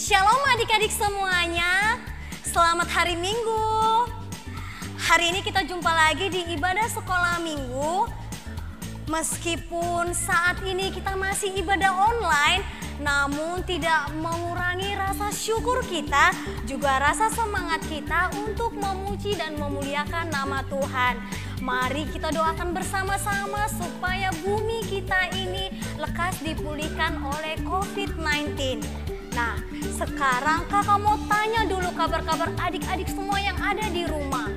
Shalom adik-adik semuanya, selamat hari Minggu. Hari ini kita jumpa lagi di ibadah sekolah Minggu. Meskipun saat ini kita masih ibadah online, namun tidak mengurangi rasa syukur kita, juga rasa semangat kita untuk memuji dan memuliakan nama Tuhan. Mari kita doakan bersama-sama supaya bumi kita ini lekas dipulihkan oleh COVID-19. Nah, sekarang kakak mau tanya dulu kabar-kabar adik-adik semua yang ada di rumah.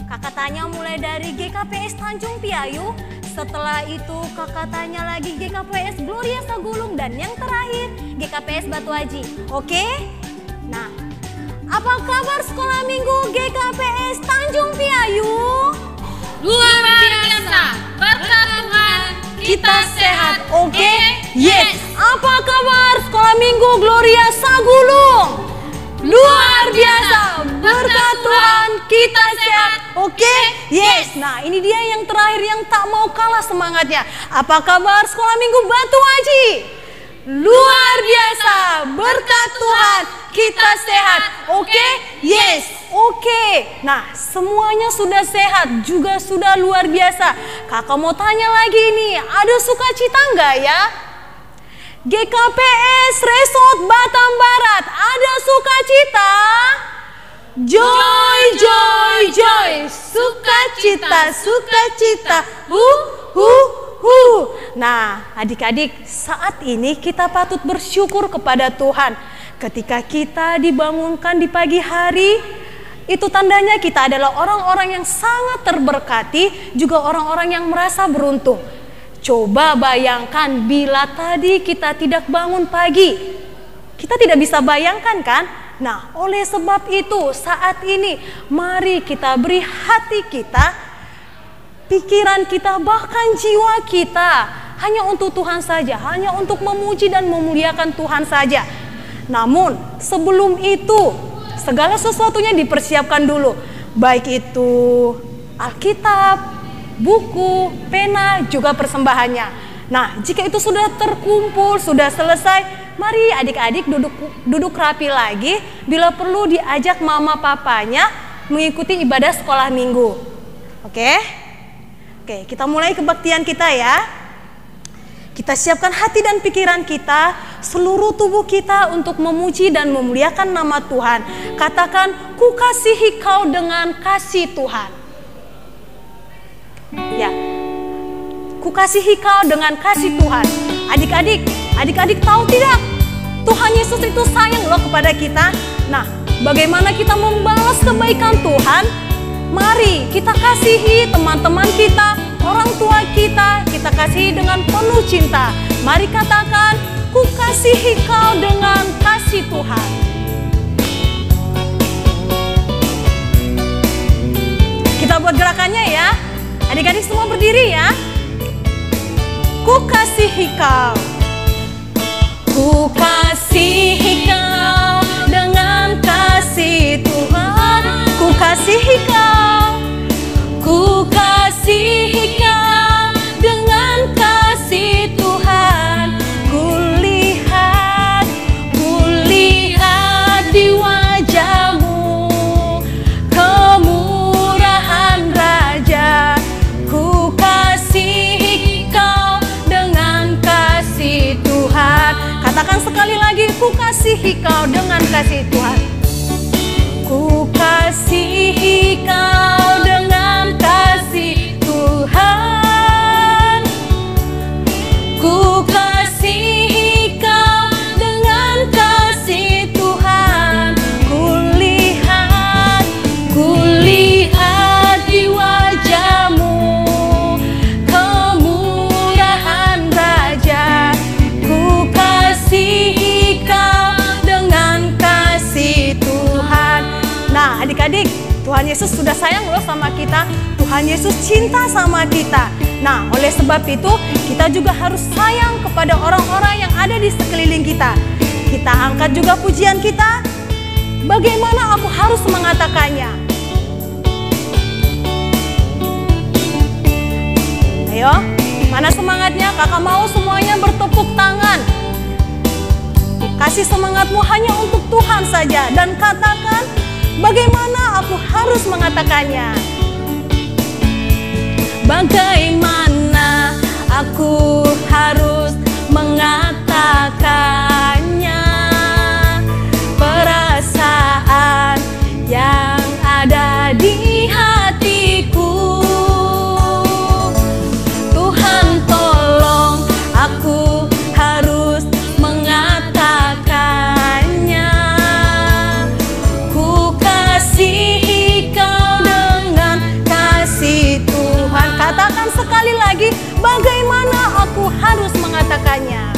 Kakak tanya mulai dari GKPS Tanjung Piayu, setelah itu kakak tanya lagi GKPS Gloria Sagulung, dan yang terakhir GKPS Batu Haji. Oke? Nah, apa kabar sekolah minggu GKPS Tanjung Piayu? Luar biasa, berkat Tuhan kita sehat. Oke? Yes. Apa kabar sekolah minggu Gloria Sagulung? Luar biasa, berkat Tuhan kita sehat. Oke? Yes. Nah, ini dia yang terakhir yang tak mau kalah semangatnya. Apa kabar sekolah minggu Batu Haji? Luar biasa, berkat Tuhan kita sehat. Oke? Yes. Oke. Nah, semuanya sudah sehat, juga sudah luar biasa. Kakak mau tanya lagi nih, ada sukacita enggak ya? GKPS Resort Batam Barat, ada sukacita? Joy, joy, joy, sukacita, sukacita. Nah, adik-adik, saat ini kita patut bersyukur kepada Tuhan. Ketika kita dibangunkan di pagi hari, itu tandanya kita adalah orang-orang yang sangat terberkati, juga orang-orang yang merasa beruntung. Coba bayangkan bila tadi kita tidak bangun pagi. Kita tidak bisa bayangkan kan? Nah, oleh sebab itu saat ini mari kita beri hati kita, pikiran kita, bahkan jiwa kita hanya untuk Tuhan saja, hanya untuk memuji dan memuliakan Tuhan saja. Namun sebelum itu segala sesuatunya dipersiapkan dulu, baik itu Alkitab, buku, pena, juga persembahannya. Nah, jika itu sudah terkumpul, sudah selesai, mari adik-adik duduk rapi lagi. Bila perlu diajak mama papanya mengikuti ibadah sekolah minggu. Oke? Oke, kita mulai kebaktian kita ya. Kita siapkan hati dan pikiran kita, seluruh tubuh kita untuk memuji dan memuliakan nama Tuhan. Katakan, ku kasihi kau dengan kasih Tuhan. Ya, ku kasihi kau dengan kasih Tuhan. Adik-adik tahu tidak? Tuhan Yesus itu sayang loh kepada kita. Nah, bagaimana kita membalas kebaikan Tuhan? Mari kita kasihi teman-teman kita, orang tua kita kasihi dengan penuh cinta. Mari katakan, ku kasihi kau dengan kasih Tuhan. Kita buat gerakannya ya. Adik-adik semua berdiri ya. Ku kasihi kau. Ku kasihi kau dengan kasih Tuhan. Ku kasihi kau. Ku kasihi kau dengan kasih Tuhan. Ku lihat di wajahmu kemurahan Raja. Ku kasihi kau dengan kasih Tuhan. Katakan sekali lagi, ku kasihi kau dengan kasih Tuhan. Ku kasihi kau dengan kasih Tuhan. Ku kasihi kau dengan kasih Tuhan. Ku lihat di wajahmu kemurahan Raja. Ku kasihi kau dengan kasih Tuhan. Nah, adik-adik, Tuhan Yesus sudah sayang loh sama kita. Tuhan Yesus cinta sama kita. Nah, oleh sebab itu kita juga harus sayang kepada orang-orang yang ada di sekeliling kita. Kita angkat juga pujian kita. Bagaimana aku harus mengatakannya? Ayo, mana semangatnya? Kakak mau semuanya bertepuk tangan. Kasih semangatmu hanya untuk Tuhan saja dan katakan bagaimana aku harus mengatakannya. Bagaimana aku harus mengatakannya, perasaan yang ada di hatiku. Tuhan tolong, aku harus mengatakannya. Ku kasihi kau dengan kasih Tuhan. Katakan sekali lagi, bagaimana aku harus mengatakannya.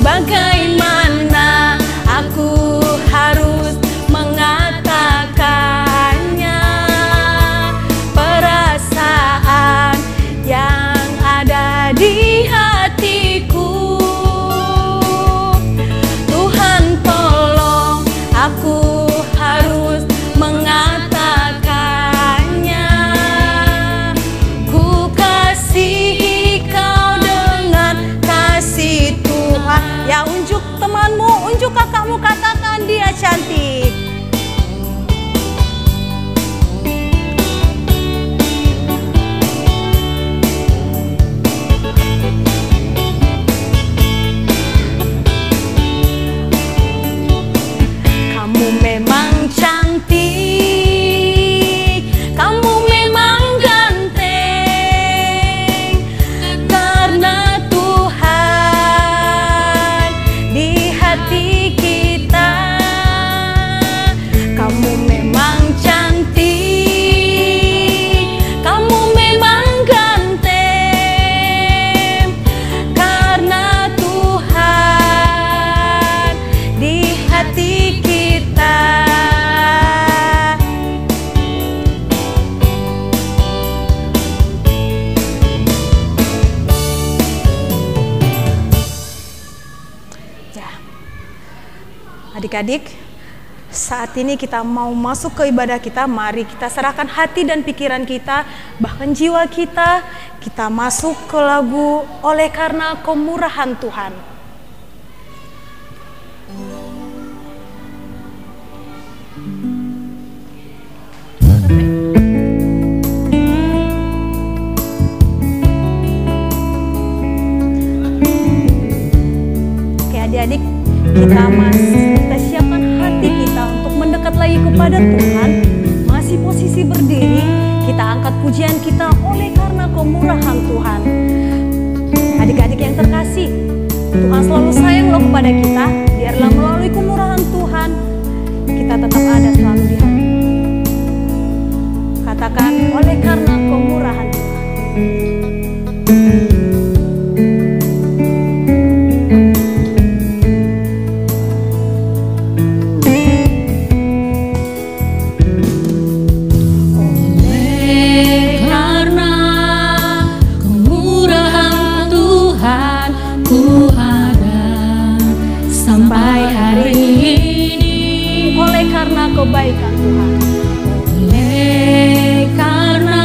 Bagaimana aku harus mengatakannya, perasaan yang ada di hatiku. Tuhan tolong, aku harus mengatakannya. Ku kasihi kau dengan kasih Tuhan. Ya, unjuk temanmu, unjuk kakakmu, katakan dia cantik. Kamu memang cantik, kamu memang ganteng, karena Tuhan di hati kita. Kamu memang cantik, kamu memang ganteng, karena Tuhan di hati kita. Ya, adik-adik, saat ini kita mau masuk ke ibadah kita. Mari kita serahkan hati dan pikiran kita, bahkan jiwa kita. Kita masuk ke lagu Oleh Karena Kemurahan Tuhan. Oke adik-adik, kita siapkan hati kita untuk mendekat lagi kepada Tuhan. Masih posisi berdiri, kita angkat pujian kita oleh karena kemurahan Tuhan. Adik-adik yang terkasih, Tuhan selalu sayang loh kepada kita. Biarlah melalui kemurahan Tuhan, kita tetap ada selalu di hati. Katakan oleh karena kemurahan Tuhan. Kebaikan Tuhan. Oleh karena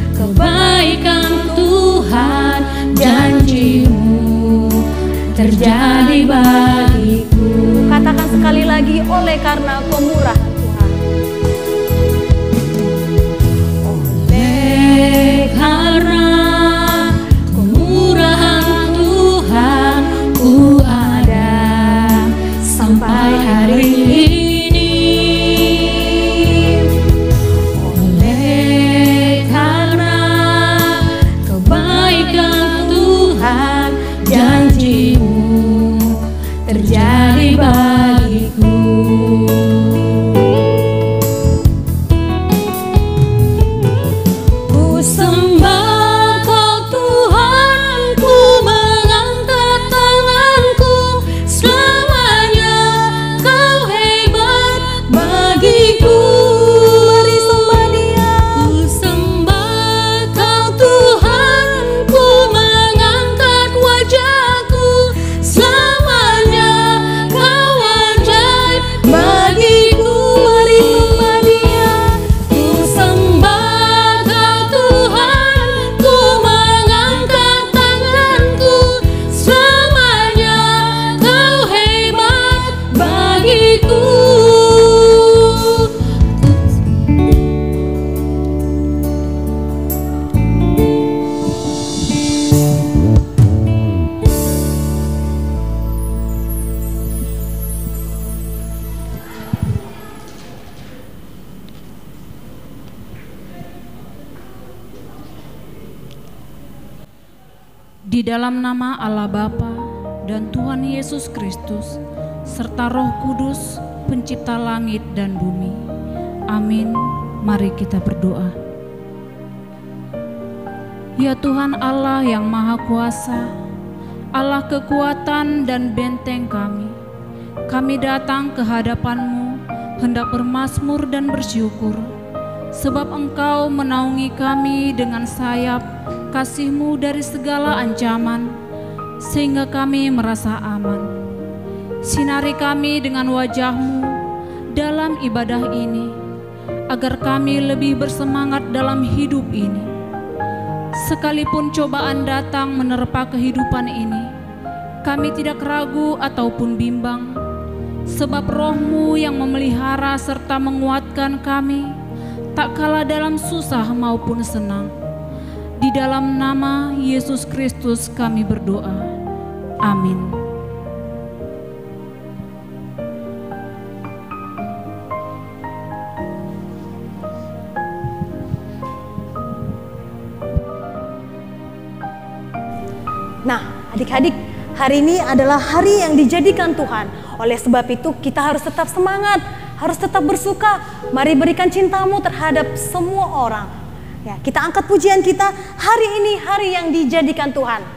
kebaikan Tuhan, janji-Mu terjadi bagiku. Katakan sekali lagi, oleh karena kemurahan Tuhan. Oleh karena kemurahan Tuhan, ku ada sampai hari ini. Janji-Mu terjadi bagiku. Ku sembah Kau Tuhan, ku mengangkat tanganku. Selamanya Kau hebat bagiku. Mari sembah Dia. Ku sembah Kau Tuhan, ku mengangkat wajahku. Selamanya Kau ajaib Di dalam nama Allah Bapa dan Tuhan Yesus Kristus, serta Roh Kudus, pencipta langit dan bumi. Amin. Mari kita berdoa. Ya Tuhan Allah yang Maha Kuasa, Allah kekuatan dan benteng kami datang ke hadapan-Mu hendak bermazmur dan bersyukur, sebab Engkau menaungi kami dengan sayap kasih-Mu dari segala ancaman, sehingga kami merasa aman. Sinari kami dengan wajah-Mu dalam ibadah ini, agar kami lebih bersemangat dalam hidup ini. Sekalipun cobaan datang menerpa kehidupan ini, kami tidak ragu ataupun bimbang, sebab Roh-Mu yang memelihara serta menguatkan kami, tak kalah dalam susah maupun senang. Di dalam nama Yesus Kristus kami berdoa. Amin. Nah, adik-adik, hari ini adalah hari yang dijadikan Tuhan. Oleh sebab itu kita harus tetap semangat, harus tetap bersuka. Mari berikan cintamu terhadap semua orang. Ya, kita angkat pujian kita, hari ini hari yang dijadikan Tuhan.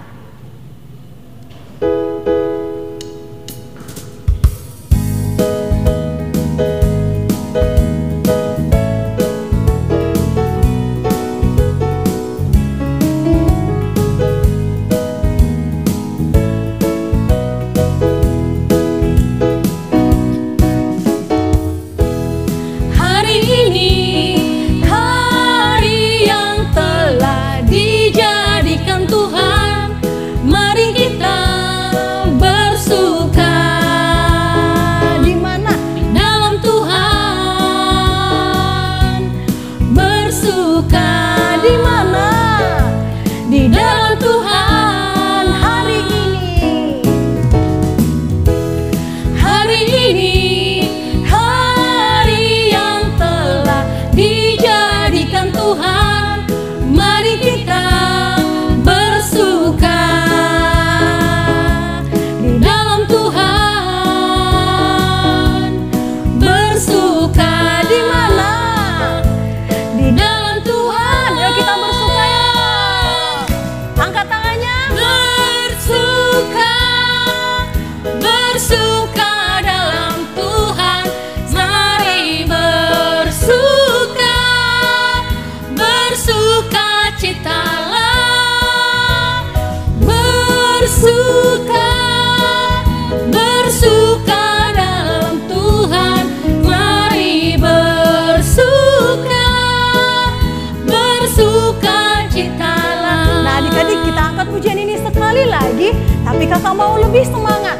Tapi kakak mau lebih semangat.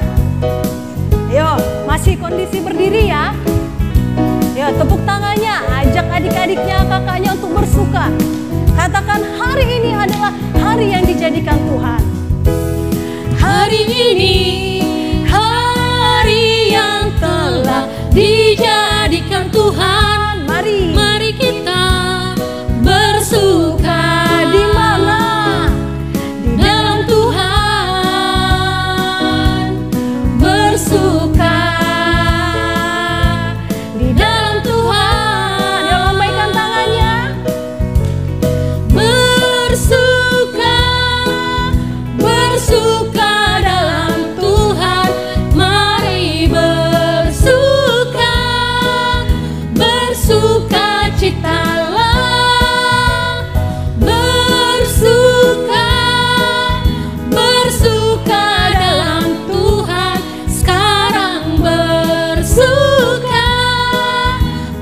Ayo, masih kondisi berdiri ya. Ya, tepuk tangannya, ajak adik-adiknya, kakaknya untuk bersuka. Katakan hari ini adalah hari yang dijadikan Tuhan. Hari ini hari yang telah dijadikan Tuhan. Mari kita bersuka. Di mana? Di dalam Tuhan. Bersuka di dalam Tuhan. Dia lambaikan tangannya. Bersuka, bersuka dalam Tuhan. Mari bersuka, bersuka citalah. Bersuka, bersuka dalam Tuhan. Sekarang bersuka,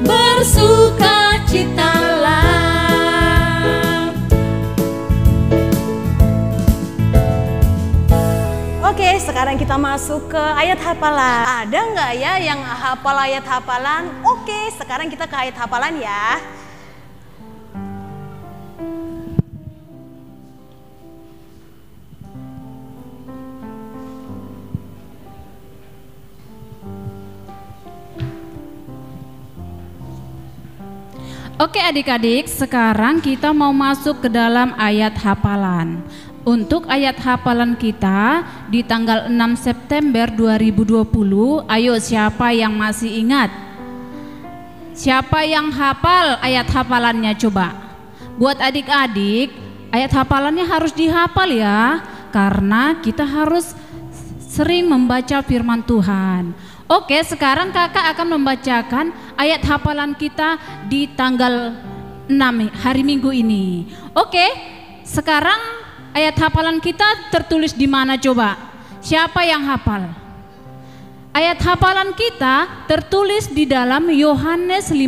bersuka citalah. Oke, sekarang kita masuk ke ayat hafalan. Ada nggak ya yang hafal ayat hafalan? Oke, sekarang kita ke ayat hafalan ya. Oke adik-adik, sekarang kita mau masuk ke dalam ayat hafalan. Untuk ayat hafalan kita di tanggal 6 September 2020, ayo siapa yang masih ingat? Siapa yang hafal ayat hafalannya coba? Buat adik-adik, ayat hafalannya harus dihafal ya, karena kita harus sering membaca firman Tuhan. Oke, sekarang kakak akan membacakan ayat hafalan kita di tanggal 6 hari Minggu ini. Oke, sekarang ayat hafalan kita tertulis di mana coba? Siapa yang hafal? Ayat hafalan kita tertulis di dalam Yohanes 15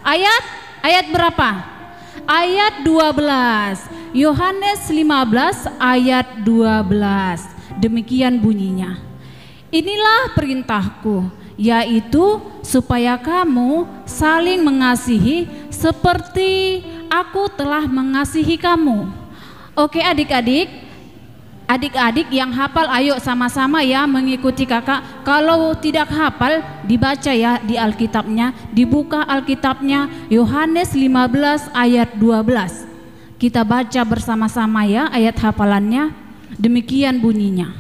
ayat berapa? Ayat 12. Yohanes 15 ayat 12. Demikian bunyinya. Inilah perintahku, yaitu supaya kamu saling mengasihi seperti aku telah mengasihi kamu. Oke adik-adik yang hafal ayo sama-sama ya mengikuti kakak. Kalau tidak hafal dibaca ya di Alkitabnya, dibuka Alkitabnya Yohanes 15 ayat 12. Kita baca bersama-sama ya ayat hafalannya. Demikian bunyinya.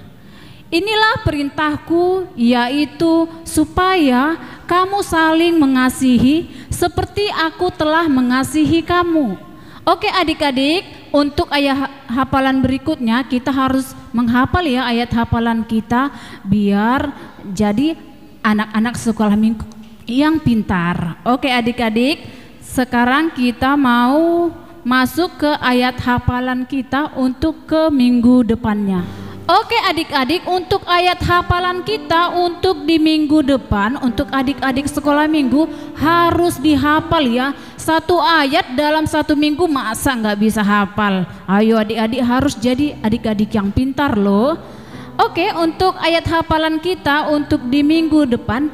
Inilah perintahku, yaitu supaya kamu saling mengasihi seperti aku telah mengasihi kamu. Oke adik-adik, untuk ayat hafalan berikutnya kita harus menghafal ya ayat hafalan kita biar jadi anak-anak sekolah minggu yang pintar. Oke adik-adik, sekarang kita mau masuk ke ayat hafalan kita untuk ke minggu depannya. Oke adik-adik, untuk ayat hafalan kita untuk di minggu depan, untuk adik-adik sekolah minggu harus dihafal ya. Satu ayat dalam satu minggu masa nggak bisa hafal? Ayo adik-adik harus jadi adik-adik yang pintar loh. Oke, untuk ayat hafalan kita untuk di minggu depan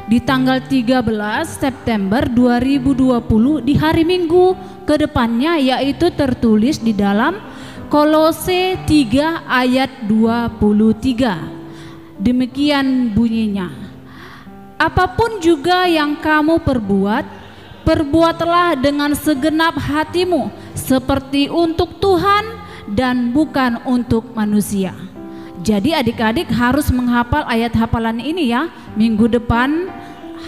di tanggal 13 September 2020 di hari Minggu ke depannya, yaitu tertulis di dalam Kolose 3 ayat 23. Demikian bunyinya. Apapun juga yang kamu perbuatlah dengan segenap hatimu seperti untuk Tuhan dan bukan untuk manusia. Jadi adik-adik harus menghafal ayat hafalan ini ya. Minggu depan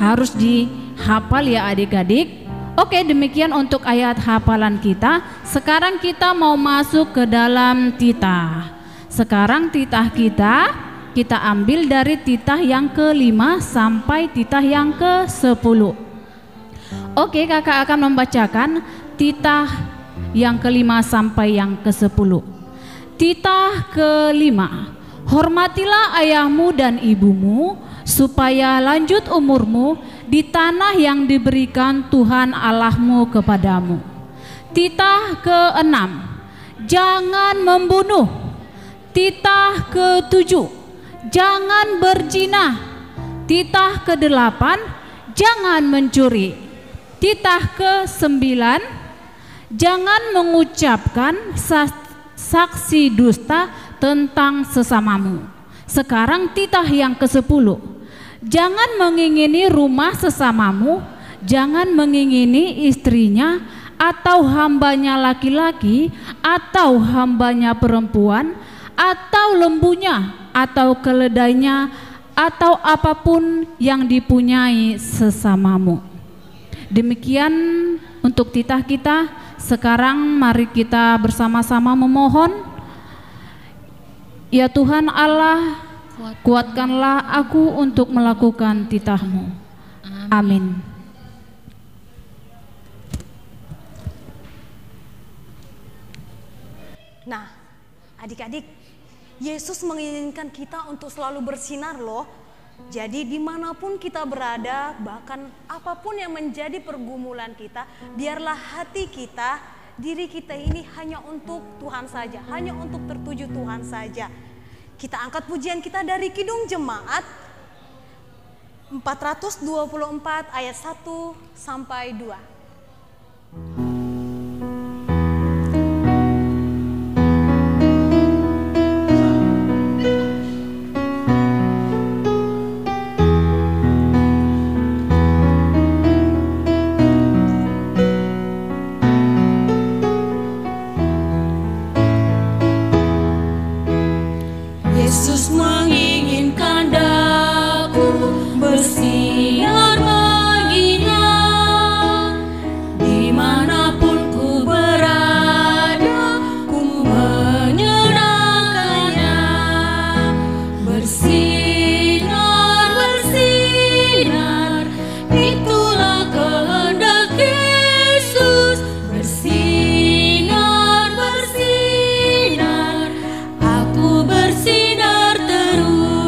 harus dihafal ya adik-adik. Oke, demikian untuk ayat hafalan kita. Sekarang kita mau masuk ke dalam titah. Sekarang titah kita ambil dari titah yang ke-5 sampai titah yang ke-10. Oke, kakak akan membacakan titah yang ke-5 sampai yang ke-10. Titah ke-5. Hormatilah ayahmu dan ibumu supaya lanjut umurmu di tanah yang diberikan Tuhan Allahmu kepadamu. Titah ke-6. Jangan membunuh. Titah ke-7. Jangan berzina. Titah ke-8. Jangan mencuri. Titah ke-9. Jangan mengucapkan saksi dusta tentang sesamamu. Sekarang titah yang ke-10. Jangan mengingini rumah sesamamu, jangan mengingini istrinya atau hambanya laki-laki atau hambanya perempuan atau lembunya atau keledainya atau apapun yang dipunyai sesamamu. Demikian untuk titah kita. Sekarang mari kita bersama-sama memohon. Ya Tuhan Allah, kuatkanlah aku untuk melakukan titah-Mu. Amin. Nah, adik-adik, Yesus menginginkan kita untuk selalu bersinar loh. Jadi dimanapun kita berada, bahkan apapun yang menjadi pergumulan kita, biarlah hati kita, diri kita ini hanya untuk Tuhan saja, hanya untuk tertuju Tuhan saja. Kita angkat pujian kita dari Kidung Jemaat 424 ayat 1 sampai 2. bersinar baginya. Dimanapun ku berada, ku menyenangkannya. Bersinar, bersinar, itulah kehendak Yesus. Bersinar, bersinar, aku bersinar terus.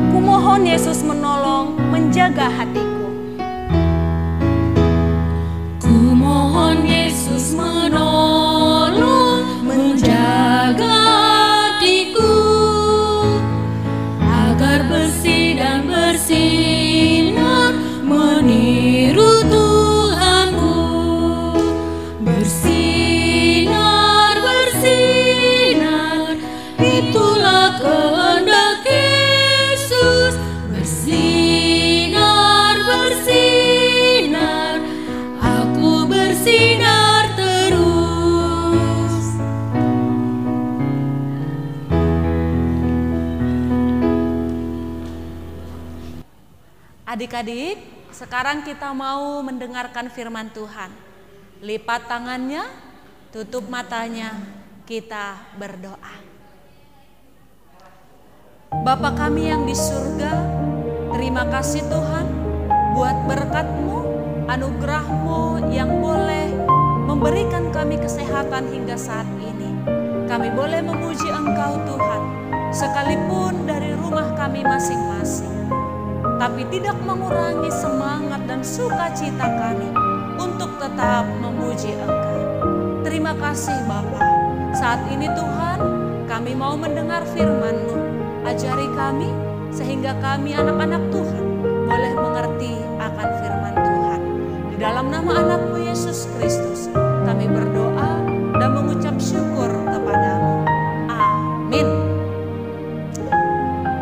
Kumohon Yesus menolong menjaga hatiku. Kumohon Yesus menolong menjaga hatiku, agar bersih dan bersinar meniru Tuhanku. Bersinar, bersinar, itulah kehendak Yesus. Bersinar, bersinar, aku bersinar terus. Adik-adik, sekarang kita mau mendengarkan firman Tuhan. Lipat tangannya, tutup matanya, kita berdoa. Bapa kami yang di surga, terima kasih Tuhan buat berkat-Mu, anugerah-Mu yang boleh memberikan kami kesehatan hingga saat ini. Kami boleh memuji Engkau Tuhan, sekalipun dari rumah kami masing-masing. Tapi tidak mengurangi semangat dan sukacita kami untuk tetap memuji Engkau. Terima kasih Bapa. Saat ini Tuhan, kami mau mendengar firman-Mu. Ajari kami sehingga kami anak-anak Tuhan boleh mengerti akan firman Tuhan. Di dalam nama anak-Mu Yesus Kristus, kami berdoa dan mengucap syukur kepadamu. Amin.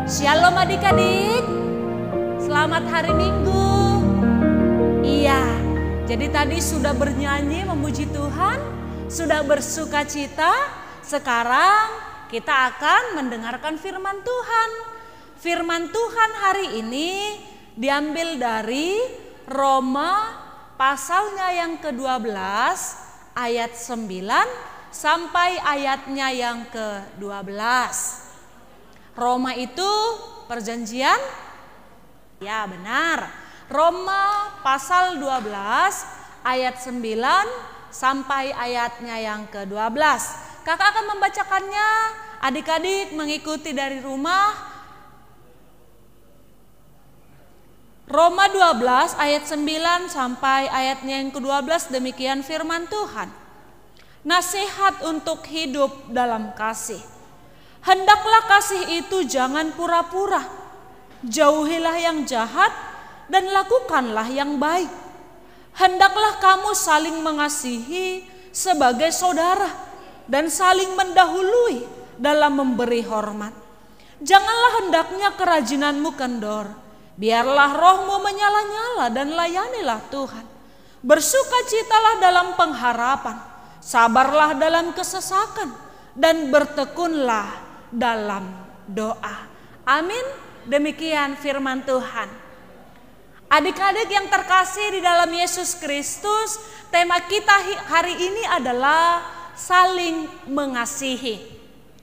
Shalom adik-adik. Selamat hari Minggu. Iya, jadi tadi sudah bernyanyi memuji Tuhan, sudah bersuka cita. Sekarang kita akan mendengarkan firman Tuhan. Firman Tuhan hari ini diambil dari Roma pasalnya yang ke-12 ayat 9 sampai ayatnya yang ke-12. Roma itu perjanjian? Ya benar. Roma pasal 12 ayat 9 sampai ayatnya yang ke-12. Kakak akan membacakannya, adik-adik mengikuti dari rumah. Roma 12 ayat 9 sampai ayatnya yang ke-12, demikian firman Tuhan. Nasihat untuk hidup dalam kasih. Hendaklah kasih itu jangan pura-pura. Jauhilah yang jahat dan lakukanlah yang baik. Hendaklah kamu saling mengasihi sebagai saudara dan saling mendahului dalam memberi hormat. Janganlah hendaknya kerajinanmu kendor. Biarlah rohmu menyala-nyala dan layanilah Tuhan. Bersukacitalah dalam pengharapan, sabarlah dalam kesesakan, dan bertekunlah dalam doa. Amin. Demikian firman Tuhan. Adik-adik yang terkasih di dalam Yesus Kristus, tema kita hari ini adalah saling mengasihi.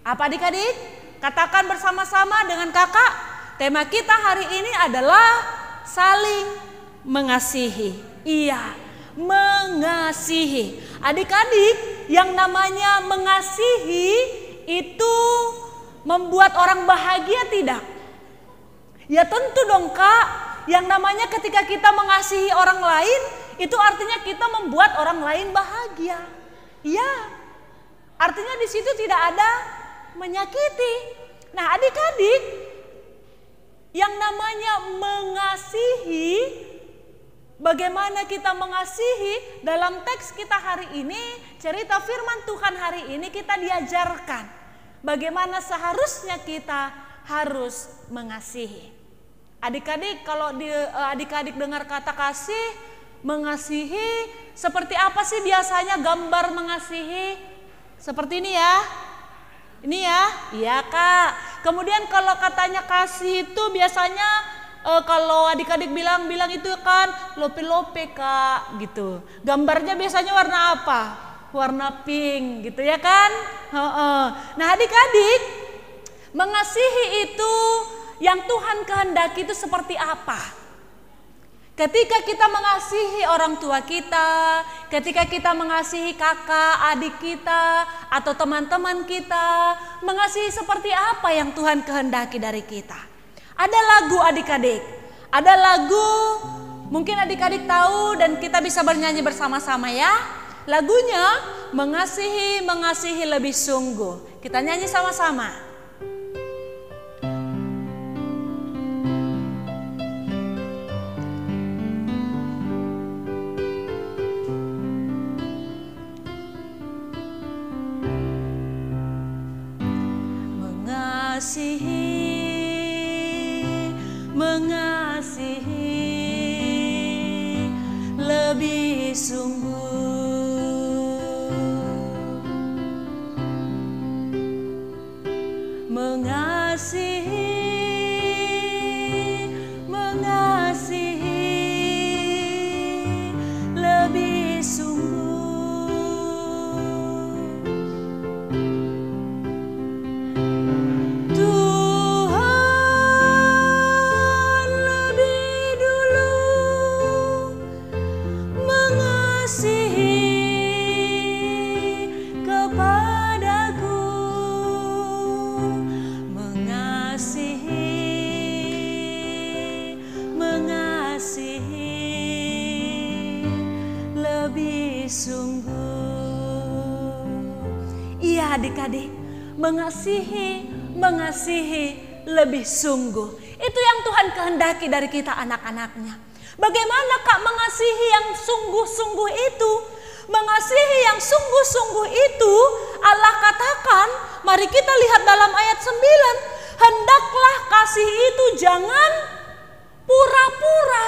Apa adik-adik? Katakan bersama-sama dengan kakak. Tema kita hari ini adalah saling mengasihi. Iya, mengasihi. Adik-adik, yang namanya mengasihi itu membuat orang bahagia tidak? Ya tentu dong Kak. Yang namanya ketika kita mengasihi orang lain, itu artinya kita membuat orang lain bahagia. Iya. Artinya di situ tidak ada menyakiti. Nah, adik-adik, yang namanya mengasihi, bagaimana kita mengasihi dalam teks kita hari ini, cerita firman Tuhan hari ini kita diajarkan bagaimana seharusnya kita harus mengasihi. Adik-adik, kalau adik-adik dengar kata kasih, mengasihi, seperti apa sih biasanya gambar mengasihi? Seperti ini ya. Ini ya. Iya Kak. Kemudian kalau katanya kasih itu biasanya kalau adik-adik bilang itu kan lope-lope Kak gitu. Gambarnya biasanya warna apa? Warna pink gitu ya kan. Nah adik-adik, mengasihi itu yang Tuhan kehendaki itu seperti apa? Ketika kita mengasihi orang tua kita, ketika kita mengasihi kakak, adik kita, atau teman-teman kita, mengasihi seperti apa yang Tuhan kehendaki dari kita? Ada lagu adik-adik, ada lagu mungkin adik-adik tahu dan kita bisa bernyanyi bersama-sama ya. Lagunya mengasihi lebih sungguh. Kita nyanyi sama-sama. Mengasihi lebih sungguh, mengasihi lebih sungguh. Iya adik-adik, mengasihi lebih sungguh. Itu yang Tuhan kehendaki dari kita anak-anaknya. Bagaimana Kak mengasihi yang sungguh-sungguh itu? Mengasihi yang sungguh-sungguh itu Allah katakan, mari kita lihat dalam ayat 9. Hendaklah kasih itu jangan pura-pura.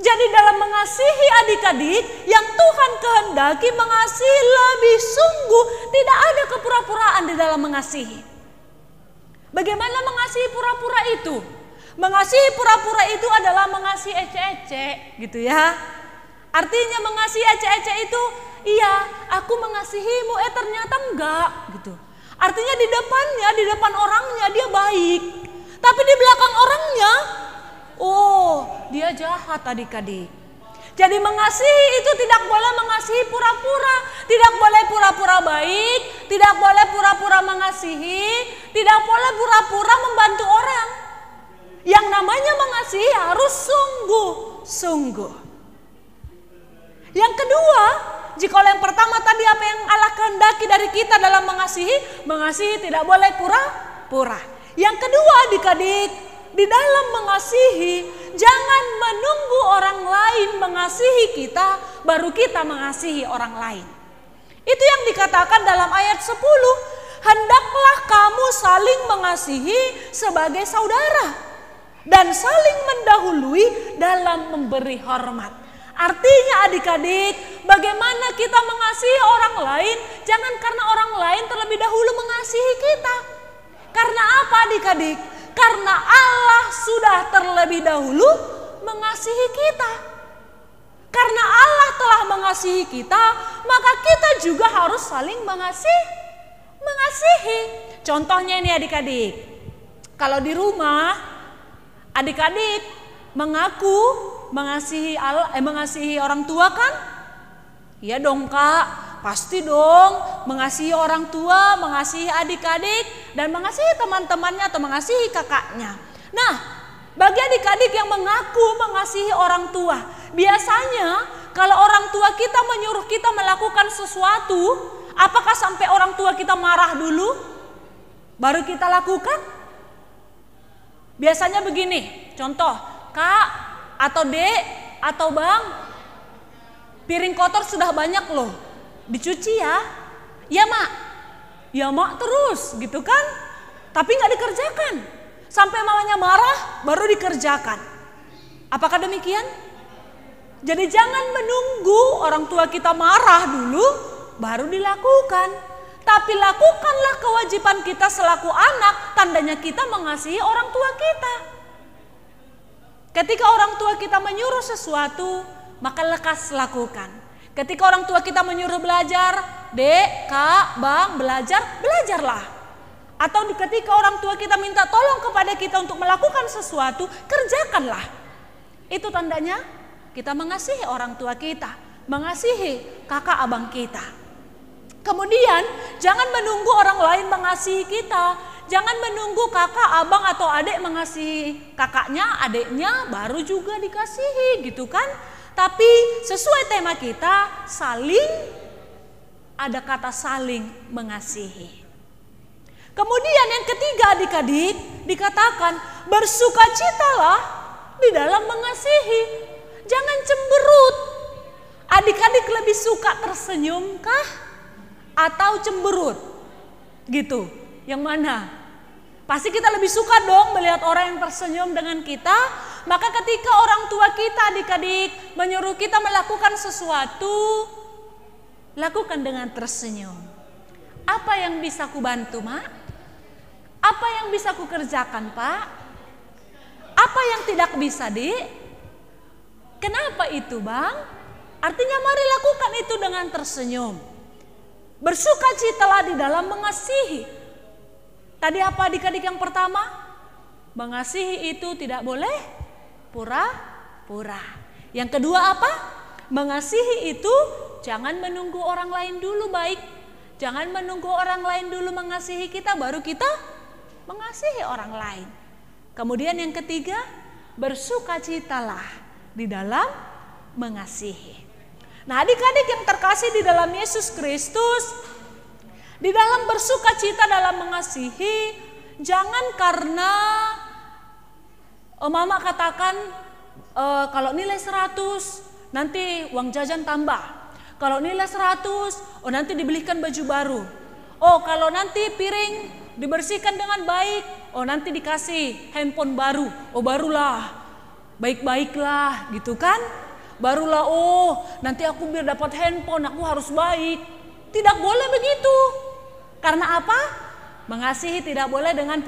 Jadi dalam mengasihi adik-adik, yang Tuhan kehendaki mengasihi lebih sungguh. Tidak ada kepura-puraan di dalam mengasihi. Bagaimana mengasihi pura-pura itu? Mengasihi pura-pura itu adalah mengasihi ece-ece gitu ya. Artinya mengasihi ece-ece itu, iya aku mengasihimu, ternyata enggak gitu. Artinya di depannya, di depan orangnya dia baik. Tapi di belakang orangnya, oh dia jahat adik-adik. Jadi mengasihi itu tidak boleh mengasihi pura-pura. Tidak boleh pura-pura baik, tidak boleh pura-pura mengasihi, tidak boleh pura-pura membantu orang. Yang namanya mengasihi harus sungguh-sungguh. Yang kedua, jika yang pertama tadi apa yang Allah kehendaki dari kita dalam mengasihi tidak boleh pura-pura. Yang kedua adik-adik, di dalam mengasihi jangan menunggu orang lain mengasihi kita baru kita mengasihi orang lain. Itu yang dikatakan dalam ayat 10. Hendaklah kamu saling mengasihi sebagai saudara dan saling mendahului dalam memberi hormat. Artinya adik-adik, bagaimana kita mengasihi orang lain, jangan karena orang lain terlebih dahulu mengasihi kita. Karena apa adik-adik? Karena Allah sudah terlebih dahulu mengasihi kita. Karena Allah telah mengasihi kita, maka kita juga harus saling mengasihi. Contohnya ini adik-adik, kalau di rumah adik-adik mengaku mengasihi orang tua kan? Iya dong Kak, pasti dong mengasihi orang tua, mengasihi adik-adik, dan mengasihi teman-temannya atau mengasihi kakaknya. Nah, bagi adik-adik yang mengaku mengasihi orang tua, biasanya kalau orang tua kita menyuruh kita melakukan sesuatu, apakah sampai orang tua kita marah dulu baru kita lakukan? Biasanya begini, contoh, Kak atau Dek atau Bang, piring kotor sudah banyak loh, dicuci ya. Ya Mak, ya Mak terus gitu kan. Tapi gak dikerjakan. Sampai mamanya marah baru dikerjakan. Apakah demikian? Jadi jangan menunggu orang tua kita marah dulu baru dilakukan. Tapi lakukanlah kewajiban kita selaku anak, tandanya kita mengasihi orang tua kita. Ketika orang tua kita menyuruh sesuatu, maka lekas lakukan. Ketika orang tua kita menyuruh belajar, Dek, Kak, Bang, belajarlah. Atau ketika orang tua kita minta tolong kepada kita untuk melakukan sesuatu, kerjakanlah. Itu tandanya kita mengasihi orang tua kita, mengasihi kakak abang kita. Kemudian jangan menunggu orang lain mengasihi kita. Jangan menunggu kakak, abang atau adik mengasihi kakaknya, adiknya baru juga dikasihi gitu kan. Tapi sesuai tema kita, saling, ada kata saling mengasihi. Kemudian yang ketiga adik-adik dikatakan bersukacitalah di dalam mengasihi. Jangan cemberut. Adik-adik lebih suka tersenyumkah atau cemberut? Gitu. Yang mana? Pasti kita lebih suka dong melihat orang yang tersenyum dengan kita. Maka ketika orang tua kita adik-adik menyuruh kita melakukan sesuatu, lakukan dengan tersenyum. Apa yang bisa ku bantu, Mak? Apa yang bisa ku kerjakan, Pak? Apa yang tidak bisa, Dik? Kenapa itu, Bang? Artinya mari lakukan itu dengan tersenyum. Bersukacitalah di dalam mengasihi. Tadi apa adik-adik yang pertama? Mengasihi itu tidak boleh pura-pura. Yang kedua apa? Mengasihi itu jangan menunggu orang lain dulu baik. Jangan menunggu orang lain dulu mengasihi kita baru kita mengasihi orang lain. Kemudian yang ketiga, bersukacitalah di dalam mengasihi. Nah adik-adik yang terkasih di dalam Yesus Kristus, di dalam bersukacita dalam mengasihi, jangan karena mama katakan kalau nilai 100 nanti uang jajan tambah. Kalau nilai 100 nanti dibelikan baju baru. Oh kalau nanti piring dibersihkan dengan baik, nanti dikasih handphone baru. Oh barulah, baik-baiklah gitu kan. Barulah nanti aku biar dapat handphone aku harus baik. Tidak boleh begitu. Karena apa? Mengasihi tidak boleh dengan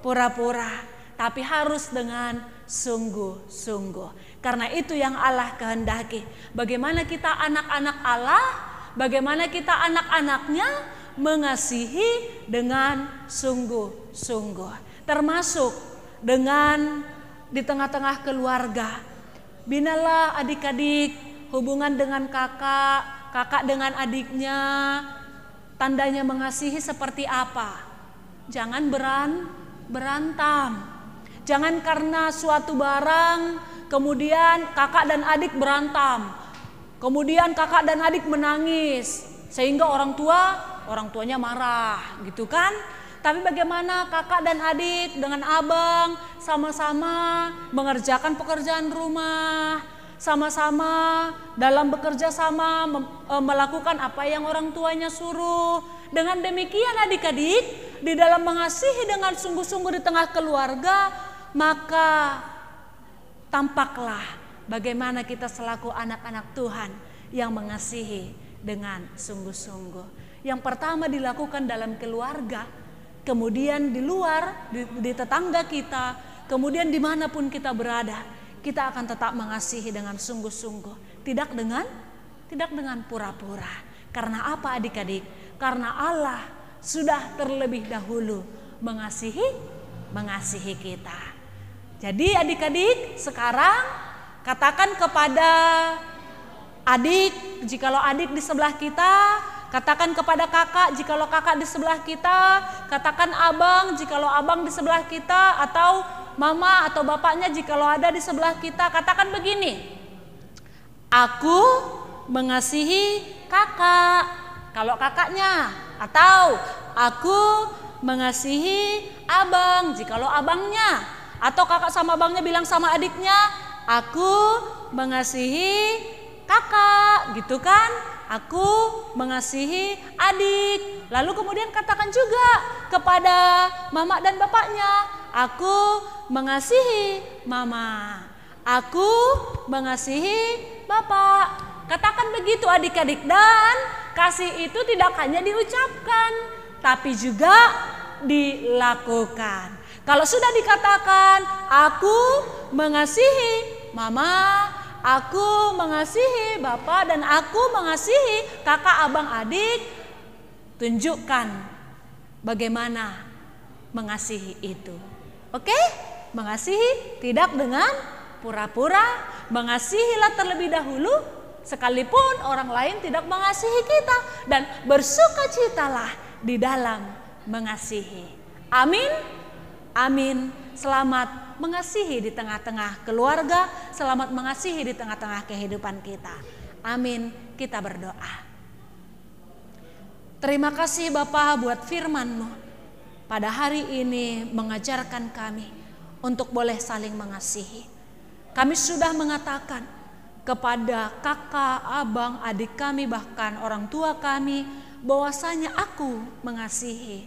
pura-pura, tapi harus dengan sungguh-sungguh. Karena itu yang Allah kehendaki. Bagaimana kita anak-anak Allah, bagaimana kita anak-anaknya mengasihi dengan sungguh-sungguh. Termasuk dengan di tengah-tengah keluarga. Binalah adik-adik hubungan dengan kakak, kakak dengan adiknya. Tandanya mengasihi seperti apa? Jangan berantem. Jangan karena suatu barang kemudian kakak dan adik berantem. Kemudian kakak dan adik menangis sehingga orang tuanya marah gitu kan. Tapi bagaimana kakak dan adik dengan abang sama-sama mengerjakan pekerjaan rumah, sama-sama dalam bekerja sama melakukan apa yang orang tuanya suruh. Dengan demikian adik-adik di dalam mengasihi dengan sungguh-sungguh di tengah keluarga, maka tampaklah bagaimana kita selaku anak-anak Tuhan yang mengasihi dengan sungguh-sungguh. Yang pertama dilakukan dalam keluarga, kemudian di luar, di tetangga kita, kemudian dimanapun kita berada, kita akan tetap mengasihi dengan sungguh-sungguh, tidak dengan pura-pura. Karena apa adik-adik? Karena Allah sudah terlebih dahulu mengasihi kita. Jadi adik-adik sekarang katakan kepada adik, jikalau adik di sebelah kita, katakan kepada kakak jikalau kakak di sebelah kita, katakan abang jikalau abang di sebelah kita, atau mama atau bapaknya jikalau ada di sebelah kita. Katakan begini, aku mengasihi kakak kalau kakaknya, atau aku mengasihi abang jikalau abangnya, atau kakak sama abangnya bilang sama adiknya, aku mengasihi kakak gitu kan. Aku mengasihi adik. Lalu kemudian katakan juga kepada mama dan bapaknya, aku mengasihi mama. Aku mengasihi Bapa. Katakan begitu adik-adik, dan kasih itu tidak hanya diucapkan, tapi juga dilakukan. Kalau sudah dikatakan, aku mengasihi Mama, aku mengasihi Bapak, dan aku mengasihi kakak, abang, adik, tunjukkan bagaimana mengasihi itu. Oke? Mengasihi tidak dengan pura-pura, mengasihilah terlebih dahulu sekalipun orang lain tidak mengasihi kita, dan bersukacitalah di dalam mengasihi. Amin. Amin. Selamat mengasihi di tengah-tengah keluarga, selamat mengasihi di tengah-tengah kehidupan kita. Amin. Kita berdoa. Terima kasih Bapa buat firman-Mu pada hari ini mengajarkan kami untuk boleh saling mengasihi. Kami sudah mengatakan kepada kakak, abang, adik kami, bahkan orang tua kami, bahwasanya aku mengasihi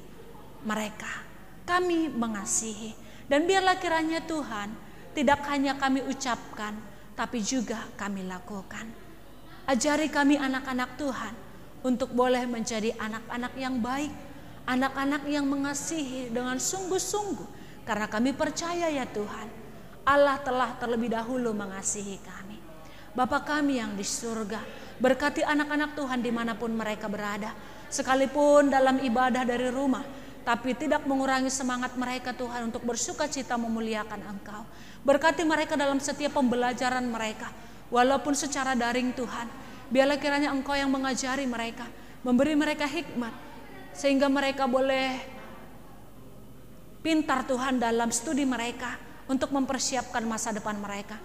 mereka. Kami mengasihi. Dan biarlah kiranya Tuhan tidak hanya kami ucapkan, tapi juga kami lakukan. Ajari kami anak-anak Tuhan untuk boleh menjadi anak-anak yang baik, anak-anak yang mengasihi dengan sungguh-sungguh. Karena kami percaya ya Tuhan, Allah telah terlebih dahulu mengasihi kami. Bapa kami yang di surga, berkati anak-anak Tuhan dimanapun mereka berada. Sekalipun dalam ibadah dari rumah, tapi tidak mengurangi semangat mereka Tuhan untuk bersukacita memuliakan Engkau. Berkati mereka dalam setiap pembelajaran mereka, walaupun secara daring Tuhan. Biarlah kiranya Engkau yang mengajari mereka, memberi mereka hikmat, sehingga mereka boleh pintar Tuhan dalam studi mereka untuk mempersiapkan masa depan mereka.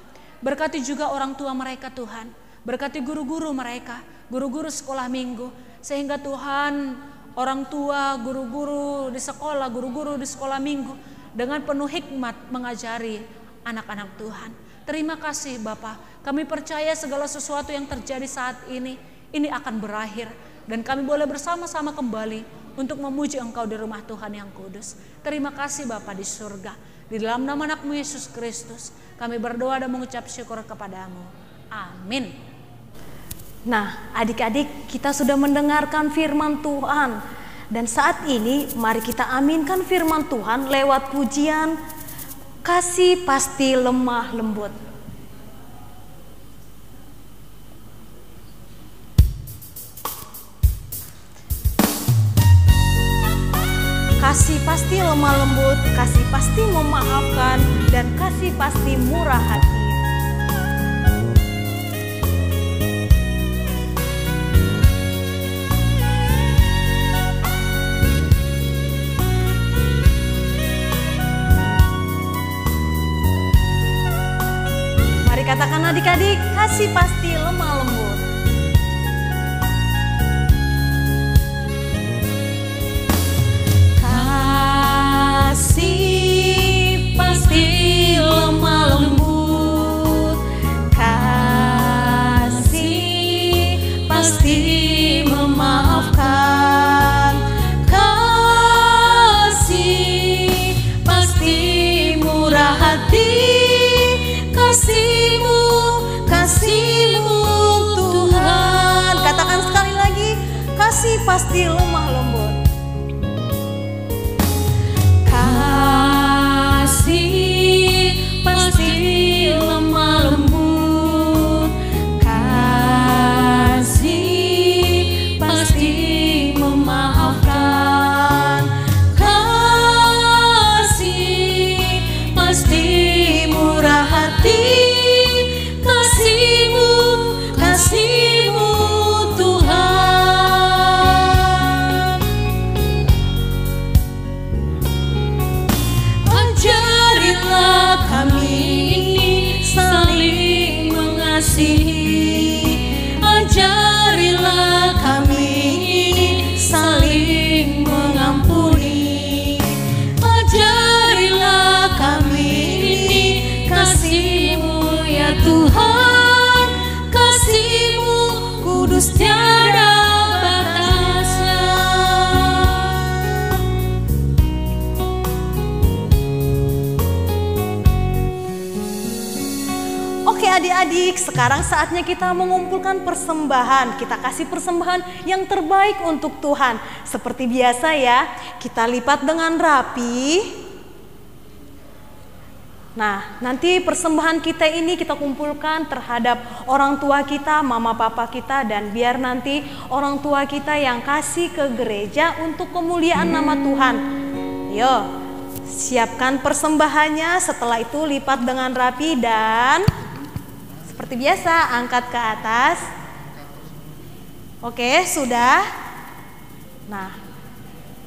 Berkati juga orang tua mereka Tuhan, berkati guru-guru mereka, guru-guru sekolah minggu, sehingga Tuhan orang tua, guru-guru di sekolah, guru-guru di sekolah minggu dengan penuh hikmat mengajari anak-anak Tuhan. Terima kasih Bapa, kami percaya segala sesuatu yang terjadi saat ini akan berakhir, dan kami boleh bersama-sama kembali untuk memuji Engkau di rumah Tuhan yang kudus. Terima kasih Bapa di surga, di dalam nama anak-Mu Yesus Kristus kami berdoa dan mengucap syukur kepadamu. Amin. Nah adik-adik, kita sudah mendengarkan firman Tuhan, dan saat ini mari kita aminkan firman Tuhan lewat pujian Kasih Pasti Lemah Lembut. Kasih pasti lemah lembut, kasih pasti memaafkan, dan kasih pasti murah hati. Mari katakan adik-adik, kasih pasti lemah lembut. Kasih pasti lemah lembut, kasih pasti memaafkan, kasih pasti murah hati, kasih-Mu Tuhan. Katakan sekali lagi, kasih pasti lemah lembut. Kasih pasti lemah lembut, kasih pasti memaafkan, kasih pasti murah hati, kasih-Mu Tuhan. Ajarilah kami ini saling mengasihi, ajarilah kami ini saling mengampuni, ajarilah kami ini kasih-Mu ya Tuhan, kasih-Mu kudus tiada batasnya. adik-adik, sekarang saatnya kita mengumpulkan persembahan. Kita kasih persembahan yang terbaik untuk Tuhan. Seperti biasa ya, kita lipat dengan rapi. Nah, nanti persembahan kita ini kita kumpulkan terhadap orang tua kita, mama papa kita, dan biar nanti orang tua kita yang kasih ke gereja untuk kemuliaan nama Tuhan. Yo, siapkan persembahannya, setelah itu lipat dengan rapi dan seperti biasa angkat ke atas. Oke, sudah. Nah,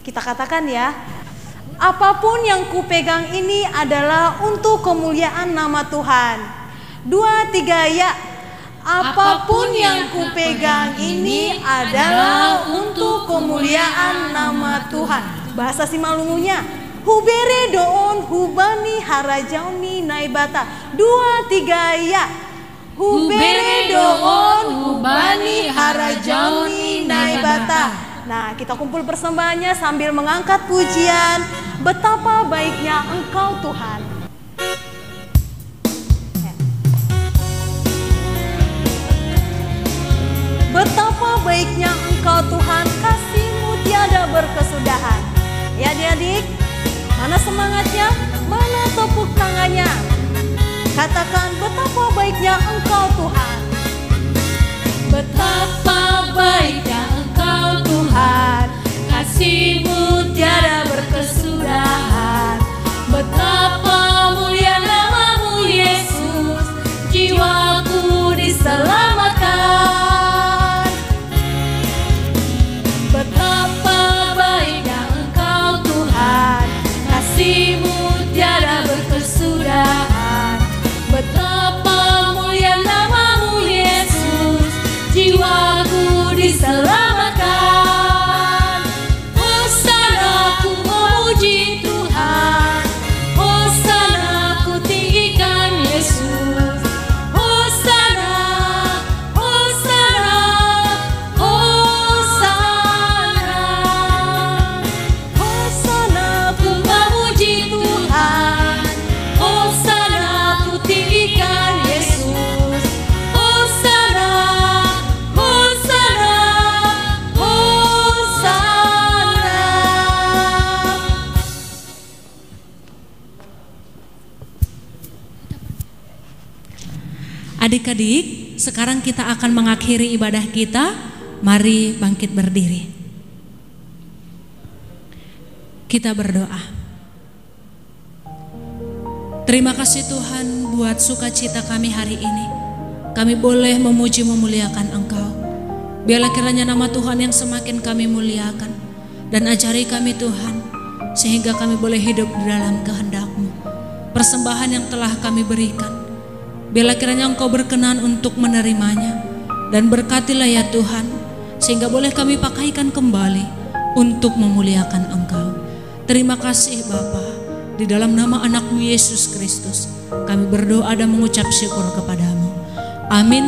kita katakan ya, apapun yang kupegang ini adalah untuk kemuliaan nama Tuhan. 2, 3 ya. Apapun yang kupegang ini adalah untuk kemuliaan nama Tuhan. Bahasa Simalungunya, hubere doon hubani harajauni naibata. 2, 3 ya. Hubere doon hubani harajauni naibata. Nah, kita kumpul persembahannya sambil mengangkat pujian. Betapa baiknya Engkau Tuhan. Betapa baiknya Engkau Tuhan, kasih-Mu tiada berkesudahan. Ya adik-adik, mana semangatnya? Mana tepuk tangannya? Katakan, betapa baiknya Engkau Tuhan. Betapa baiknya Engkau Tuhan, kasih-Mu tiada berkesudahan. Betapa mulia nama-Mu Yesus, jiwaku diselamatkan. Betapa baiknya Engkau Tuhan, kasih-Mu tiada berkesudahan. Betapa mulia nama-Mu Yesus, jiwaku diselamatkan. Hosana ku memuji Tuhan, Hosana ku tinggikan Yesus. Hosana, Hosana, Hosana. Hosana ku memuji Tuhan, Hosana ku tinggikan Yesus. Hosana, Hosana, Hosana. Adik-adik, sekarang kita akan mengakhiri ibadah kita. Mari bangkit berdiri. Kita berdoa. Terima kasih Tuhan buat sukacita kami hari ini. Kami boleh memuji memuliakan Engkau. Biarlah kiranya nama Tuhan yang semakin kami muliakan. Dan ajari kami Tuhan, sehingga kami boleh hidup di dalam kehendak-Mu. Persembahan yang telah kami berikan, biarlah kiranya Engkau berkenan untuk menerimanya. Dan berkatilah ya Tuhan, sehingga boleh kami pakaikan kembali untuk memuliakan Engkau. Terima kasih Bapa, di dalam nama anak-Mu Yesus Kristus kami berdoa dan mengucap syukur kepadamu. Amin.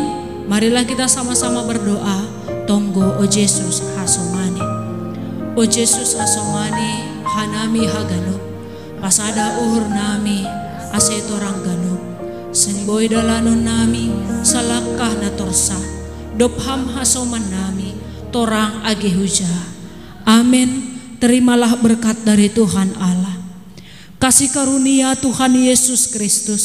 Marilah kita sama-sama berdoa. Tonggo o Yesus hasomani, o Yesus hasomani hanami hagano, pasada uhur nami asetorang gano, senboy dalanon nami salakah na torsa, dopham hasoman nami torang agehuja. Amin. Terimalah berkat dari Tuhan Allah, kasih karunia Tuhan Yesus Kristus,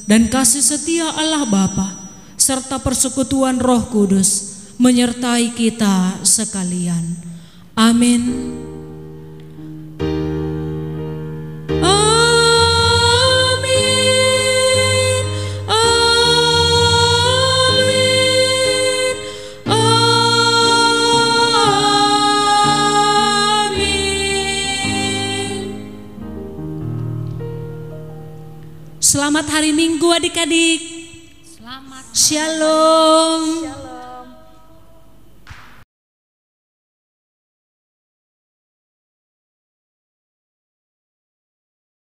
dan kasih setia Allah Bapa, serta persekutuan Roh Kudus menyertai kita sekalian. Amin. Amin. Amin. Amin. Selamat hari Minggu adik-adik. Selamat Shalom. Shalom.